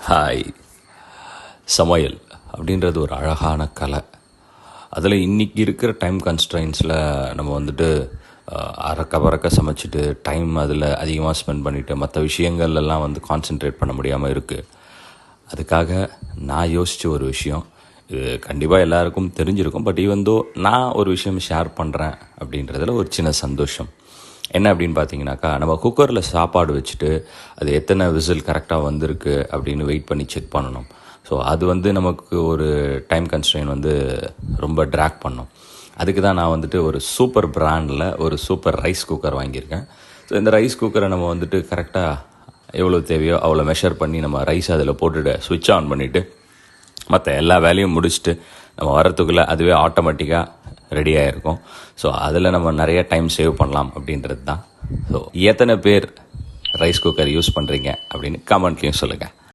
Hi. சமையல் அப்படின்றது ஒரு அழகான கலை. அதில் இன்றைக்கி இருக்கிற டைம் கன்ஸ்ட்ரைன்ஸில் நம்ம வந்துட்டு அறக்க பறக்க சமைச்சிட்டு டைம் அதில் அதிகமாக ஸ்பெண்ட் பண்ணிவிட்டு மற்ற விஷயங்கள்லாம் வந்து கான்சென்ட்ரேட் பண்ண முடியாமல் இருக்குது. அதுக்காக நான் யோசித்த ஒரு விஷயம், இது கண்டிப்பாக எல்லாருக்கும் தெரிஞ்சிருக்கும், பட் ஈவன் நான் ஒரு விஷயம் ஷேர் பண்ணுறேன் அப்படின்றதுல ஒரு சின்ன சந்தோஷம். என்ன அப்படின்னு பார்த்தீங்கன்னாக்கா, நம்ம குக்கரில் சாப்பாடு வச்சுட்டு அது எத்தனை விசில் கரெக்டாக வந்திருக்கு அப்படின்னு வெயிட் பண்ணி செக் பண்ணணும். ஸோ அது வந்து நமக்கு ஒரு டைம் கன்ஸ்ட்ரெயின் வந்து ரொம்ப ட்ராக் பண்ணும். அதுக்கு தான் நான் வந்துட்டு ஒரு சூப்பர் பிராண்டில் ஒரு சூப்பர் ரைஸ் குக்கர் வாங்கியிருக்கேன். ஸோ இந்த ரைஸ் குக்கரை நம்ம வந்துட்டு கரெக்டாக எவ்வளோ தேவையோ அவ்வளோ மெஷர் பண்ணி நம்ம ரைஸ் அதில் போட்டுட்டு ஸ்விட்ச் ஆன் பண்ணிவிட்டு மற்ற எல்லா வேலையும் முடிச்சுட்டு நம்ம வரத்துக்குள்ளே அதுவே ஆட்டோமேட்டிக்காக ரெடியாக இருக்கும். ஸோ அதில் நம்ம நிறைய டைம் சேவ் பண்ணலாம் அப்படின்றது தான். ஸோ எத்தனை பேர் ரைஸ் குக்கர் யூஸ் பண்ணுறீங்க அப்படின்னு கமெண்ட்லேயும் சொல்லுங்கள்.